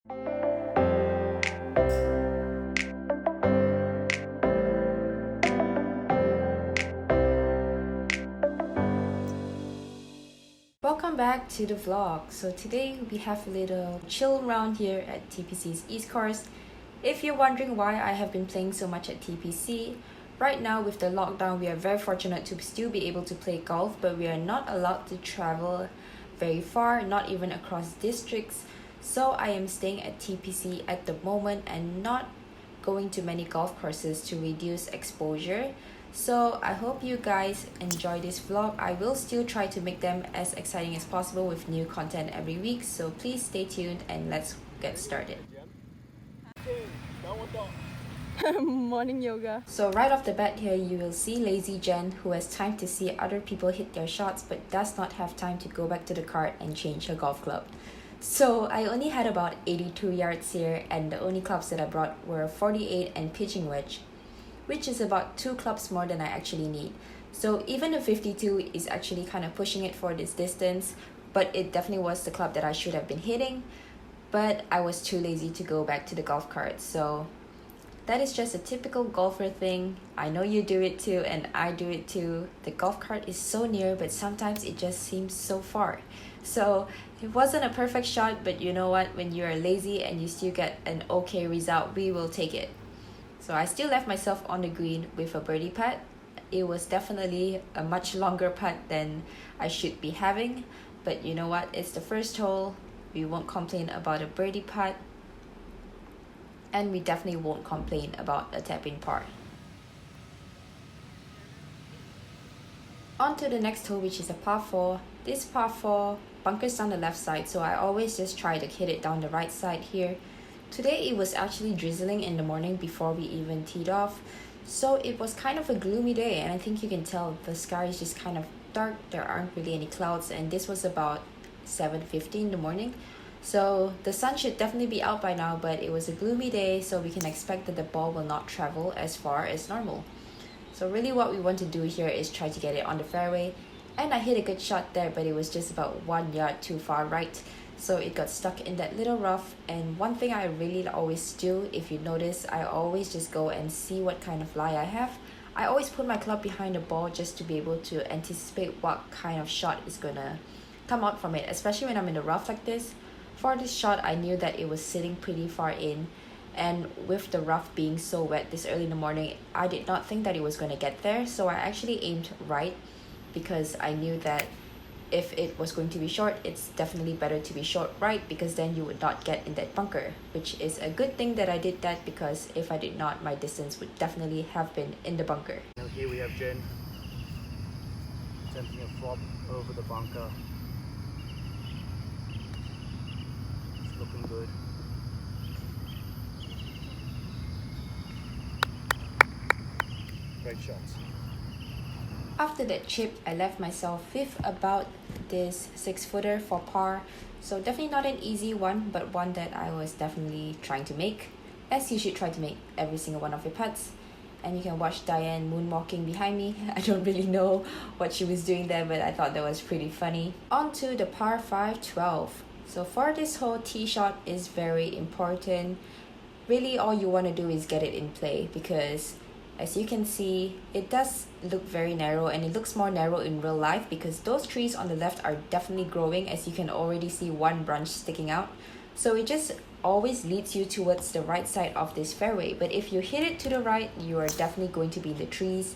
Welcome back to the vlog. So today we have a little chill round here at TPC's East Course. If you're wondering why I have been playing so much at TPC, right now with the lockdown we are very fortunate to still be able to play golf, but we are not allowed to travel very far, not even across districts. So I am staying at TPC at the moment and not going to many golf courses to reduce exposure. So I hope you guys enjoy this vlog. I will still try to make them as exciting as possible with new content every week. So please stay tuned and let's get started. Morning yoga. So right off the bat here, you will see Lazy Jen, who has time to see other people hit their shots but does not have time to go back to the cart and change her golf club. So I only had about 82 yards here, and the only clubs that I brought were 48 and pitching wedge, which is about 2 clubs more than I actually need. So even a 52 is actually kind of pushing it for this distance, but it definitely was the club that I should have been hitting, but I was too lazy to go back to the golf cart. So that is just a typical golfer thing. I know you do it too, and I do it too. The golf cart is so near, but sometimes it just seems so far. So it wasn't a perfect shot, but you know what? When you are lazy and you still get an okay result, we will take it. So I still left myself on the green with a birdie putt. It was definitely a much longer putt than I should be having, but you know what? It's the first hole. We won't complain about a birdie putt, and we definitely won't complain about a tap-in par. On to the next hole, which is a par 4. This par 4 bunkers down the left side, so I always just try to hit it down the right side here. Today it was actually drizzling in the morning before we even teed off, so it was kind of a gloomy day, and I think you can tell the sky is just kind of dark. There aren't really any clouds, and this was about 7:50 in the morning. So the sun should definitely be out by now, but it was a gloomy day, so we can expect that the ball will not travel as far as normal. So really what we want to do here is try to get it on the fairway, and I hit a good shot there, but it was just about 1 yard too far right. So it got stuck in that little rough. And one thing I really always do, if you notice, I always just go and see what kind of lie I have. I always put my club behind the ball just to be able to anticipate what kind of shot is gonna come out from it, especially when I'm in the rough like this. For this shot, I knew that it was sitting pretty far in, and with the rough being so wet this early in the morning, I did not think that it was gonna get there. So I actually aimed right, because I knew that if it was going to be short, it's definitely better to be short right, because then you would not get in that bunker, which is a good thing that I did that, because if I did not, my distance would definitely have been in the bunker. Now here we have Jen attempting a flop over the bunker. It's looking good. Great shots. After that chip, I left myself with about this 6-footer for par. So definitely not an easy one, but one that I was definitely trying to make, as you should try to make every single one of your putts. And you can watch Diane moonwalking behind me. I don't really know what she was doing there, but I thought that was pretty funny. On to the par 5 12. So for this whole tee shot is very important. Really all you want to do is get it in play, because as you can see, it does look very narrow, and it looks more narrow in real life because those trees on the left are definitely growing, as you can already see one branch sticking out. So it just always leads you towards the right side of this fairway, but if you hit it to the right, you are definitely going to be in the trees.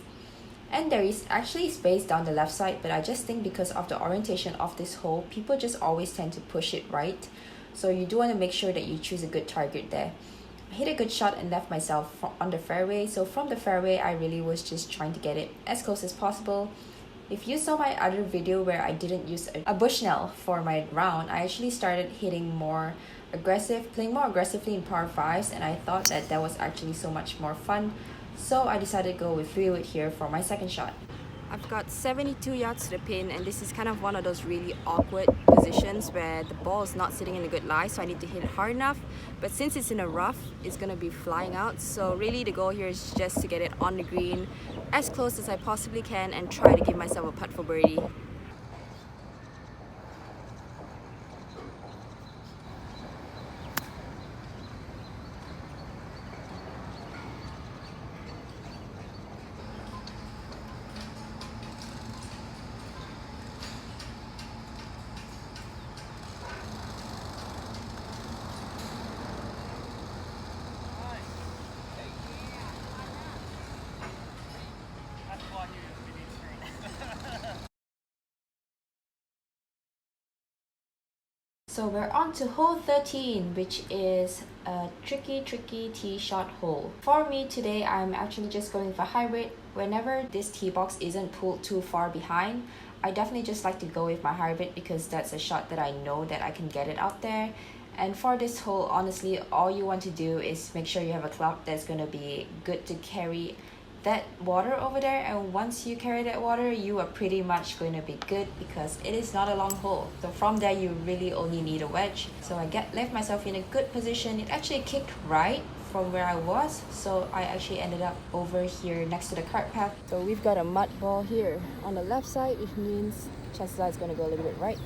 And there is actually space down the left side, but I just think because of the orientation of this hole, people just always tend to push it right. So you do want to make sure that you choose a good target there. I hit a good shot and left myself on the fairway. So from the fairway, I really was just trying to get it as close as possible. If you saw my other video where I didn't use a Bushnell for my round, I actually started hitting more aggressive, playing more aggressively in par 5s, and I thought that that was actually so much more fun. So I decided to go with 3-wood here for my second shot. I've got 72 yards to the pin, and this is kind of one of those really awkward positions where the ball is not sitting in a good lie, so I need to hit it hard enough. But since it's in a rough, it's going to be flying out. So really the goal here is just to get it on the green as close as I possibly can and try to give myself a putt for birdie. So we're on to hole 13, which is a tricky tee shot hole. For me today, I'm actually just going for hybrid. Whenever this tee box isn't pulled too far behind, I definitely just like to go with my hybrid because that's a shot that I know that I can get it out there. And for this hole, honestly, all you want to do is make sure you have a club that's going to be good to carry that water over there, and once you carry that water, you are pretty much going to be good because it is not a long hole. So from there, you really only need a wedge. So I left myself in a good position. It actually kicked right from where I was, so I actually ended up over here next to the cart path. So we've got a mud ball here on the left side, which means chances are it's going to go a little bit right.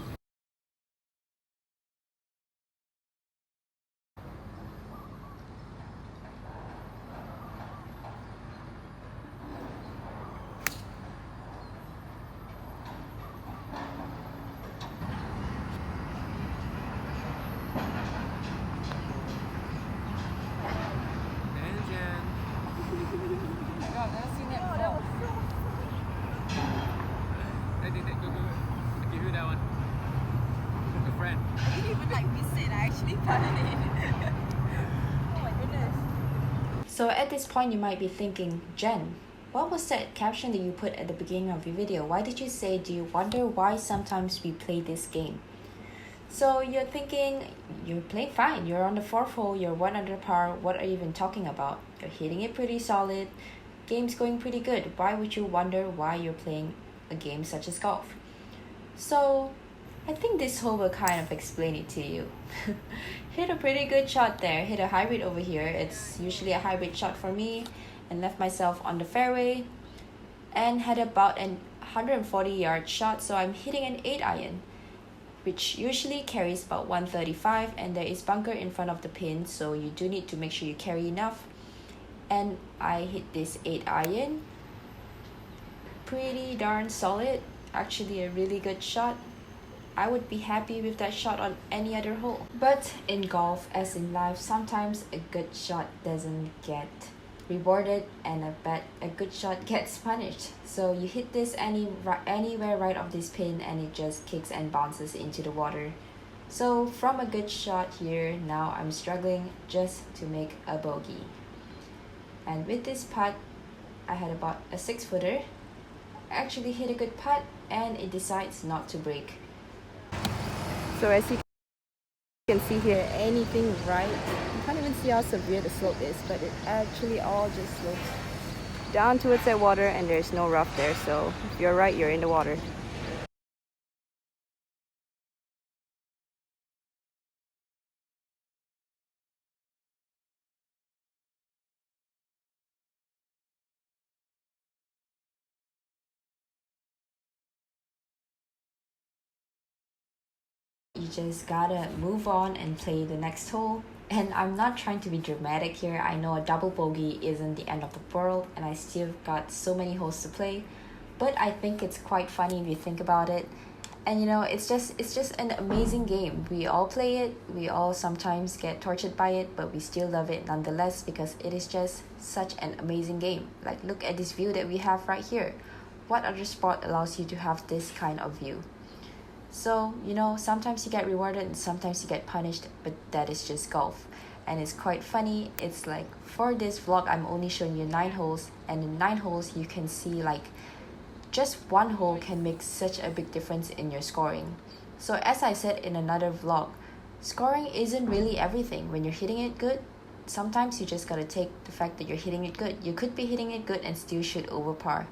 I didn't even like miss it. I actually putted it. Oh my goodness. So at this point, you might be thinking, Jen, what was that caption that you put at the beginning of your video? Why did you say, do you wonder why sometimes we play this game? So you're thinking, you're playing fine. You're on the 4th hole, you're 1 under par. What are you even talking about? You're hitting it pretty solid. Game's going pretty good. Why would you wonder why you're playing a game such as golf? So I think this hole will kind of explain it to you. Hit a pretty good shot there. Hit a hybrid over here. It's usually a hybrid shot for me. And left myself on the fairway. And had about an 140-yard shot. So I'm hitting an 8-iron, which usually carries about 135. And there is bunker in front of the pin. So you do need to make sure you carry enough. And I hit this 8-iron. Pretty darn solid. Actually a really good shot. I would be happy with that shot on any other hole. But in golf, as in life, sometimes a good shot doesn't get rewarded and a good shot gets punished. So you hit this anywhere right off this pin and it just kicks and bounces into the water. So from a good shot here, now I'm struggling just to make a bogey. And with this putt, I had about a 6-footer. I actually hit a good putt and it decides not to break. So as you can see here, anything right, you can't even see how severe the slope is, but it actually all just slopes down towards that water and there's no rough there. So if you're right, you're in the water. You just gotta move on and play the next hole. And I'm not trying to be dramatic here. I know a double bogey isn't the end of the world and I still got so many holes to play. But I think it's quite funny if you think about it. And you know, it's just an amazing game. We all play it. We all sometimes get tortured by it, but we still love it nonetheless because it is just such an amazing game. Like, look at this view that we have right here. What other sport allows you to have this kind of view? So, you know, sometimes you get rewarded and sometimes you get punished, but that is just golf. And it's quite funny. It's like, for this vlog, I'm only showing you 9 holes. And in 9 holes, you can see like, just one hole can make such a big difference in your scoring. So as I said in another vlog, scoring isn't really everything. When you're hitting it good, sometimes you just gotta take the fact that you're hitting it good. You could be hitting it good and still shoot over par.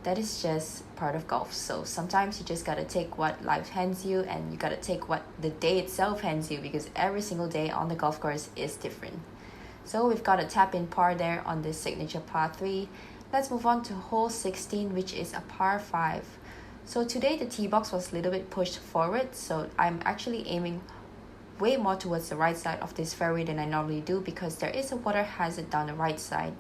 That is just part of golf. So sometimes you just gotta take what life hands you and you gotta take what the day itself hands you because every single day on the golf course is different. So we've got a tap in par there on this signature par 3. Let's move on to hole 16, which is a par 5. So today the tee box was a little bit pushed forward, so I'm actually aiming way more towards the right side of this fairway than I normally do because there is a water hazard down the right side.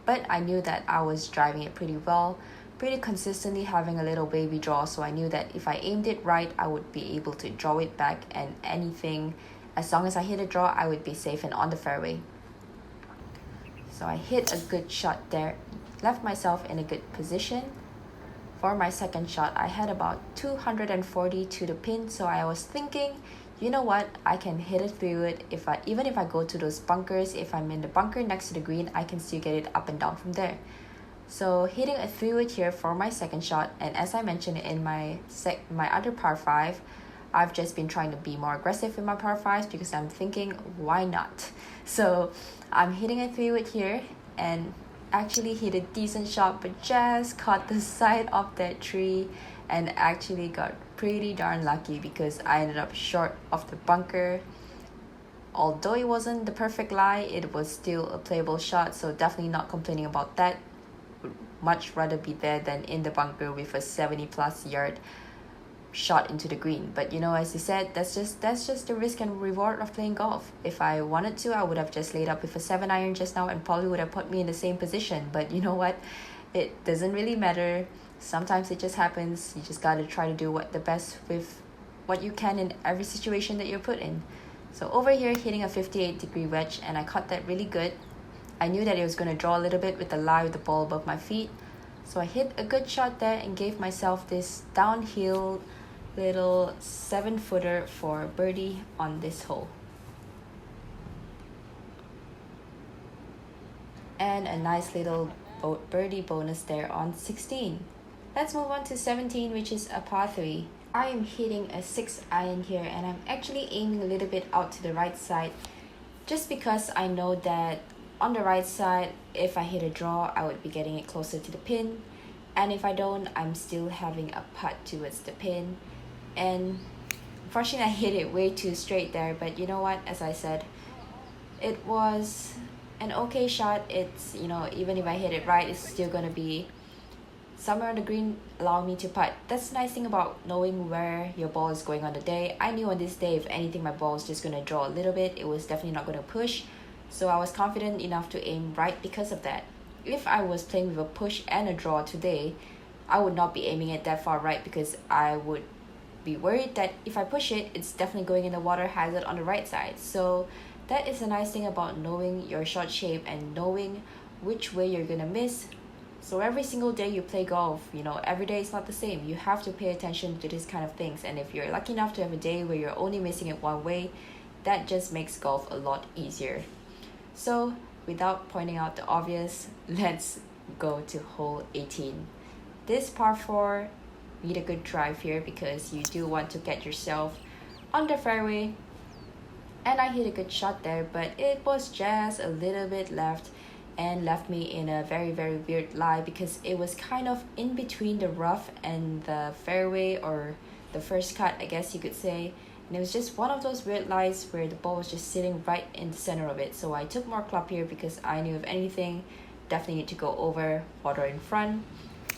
But I knew that I was driving it pretty well, pretty consistently having a little baby draw, so I knew that if I aimed it right, I would be able to draw it back and anything, as long as I hit a draw, I would be safe and on the fairway. So I hit a good shot there, left myself in a good position. For my second shot, I had about 240 to the pin, so I was thinking you know what, I can hit it through it. Even if I go to those bunkers, if I'm in the bunker next to the green, I can still get it up and down from there. So hitting a 3-wood here for my second shot, and as I mentioned in my other par 5, I've just been trying to be more aggressive in my par 5s because I'm thinking, why not? So I'm hitting a 3-wood here and actually hit a decent shot, but just caught the side of that tree and actually got pretty darn lucky because I ended up short of the bunker. Although it wasn't the perfect lie, it was still a playable shot, so definitely not complaining about that. Would much rather be there than in the bunker with a 70 plus yard shot into the green. But you know, as you said, that's just the risk and reward of playing golf. If I wanted to, I would have just laid up with a 7-iron just now and probably would have put me in the same position. But you know what, it doesn't really matter. Sometimes it just happens. You just gotta try to do the best with what you can in every situation that you're put in. So over here, hitting a 58-degree wedge, and I caught that really good. I knew that it was going to draw a little bit with the lie with the ball above my feet. So I hit a good shot there and gave myself this downhill little 7-footer for birdie on this hole. And a nice little birdie bonus there on 16. Let's move on to 17, which is a par 3. I am hitting a 6-iron here, and I'm actually aiming a little bit out to the right side just because I know that on the right side, if I hit a draw, I would be getting it closer to the pin, and if I don't, I'm still having a putt towards the pin. And unfortunately, I hit it way too straight there, but you know what, as I said, it was an okay shot. It's, you know, even if I hit it right, it's still gonna be somewhere on the green, allow me to putt. That's the nice thing about knowing where your ball is going on the day. I knew on this day, if anything, my ball was just going to draw a little bit. It was definitely not going to push. So I was confident enough to aim right because of that. If I was playing with a push and a draw today, I would not be aiming it that far right because I would be worried that if I push it, it's definitely going in the water hazard on the right side. So that is the nice thing about knowing your shot shape and knowing which way you're going to miss. So every single day you play golf, you know, every day is not the same. You have to pay attention to these kind of things. And if you're lucky enough to have a day where you're only missing it one way, that just makes golf a lot easier. So without pointing out the obvious, let's go to hole 18. This par 4, need a good drive here because you do want to get yourself on the fairway. And I hit a good shot there, but it was just a little bit left and left me in a very, very weird lie because it was kind of in between the rough and the fairway, or the first cut, I guess you could say. And it was just one of those weird lies where the ball was just sitting right in the center of it. So I took more club here because I knew if anything, definitely need to go over, water in front.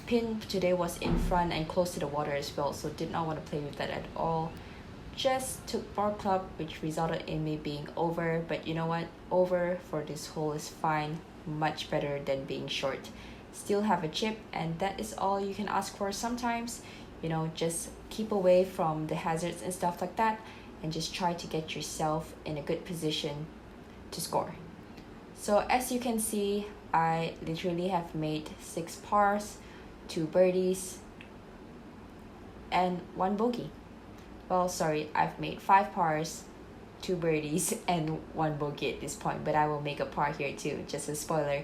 Pin today was in front and close to the water as well, so did not want to play with that at all. Just took more club, which resulted in me being over. But you know what, over for this hole is fine. Much better than being short. Still have a chip, and that is all you can ask for sometimes. You know, just keep away from the hazards and stuff like that, and just try to get yourself in a good position to score. So as you can see, I literally have made 6 pars, 2 birdies, and 1 bogey. Well, sorry, I've made 5 pars, 2 birdies, and 1 bogey at this point, but I will make a par here too, just a spoiler.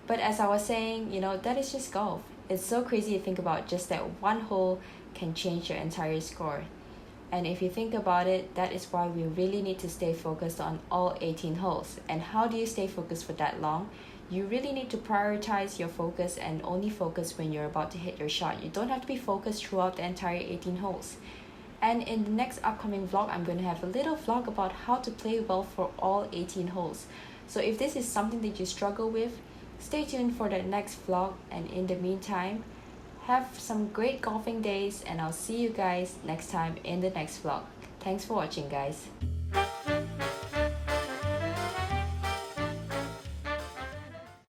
But as I was saying, you know, that is just golf. It's so crazy to think about, just that one hole can change your entire score. And if you think about it, that is why we really need to stay focused on all 18 holes. And how do you stay focused for that long? You really need to prioritize your focus and only focus when you're about to hit your shot. You don't have to be focused throughout the entire 18 holes. And in the next upcoming vlog, I'm going to have a little vlog about how to play well for all 18 holes. So if this is something that you struggle with, stay tuned for the next vlog. And in the meantime, have some great golfing days, and I'll see you guys next time in the next vlog. Thanks for watching, guys.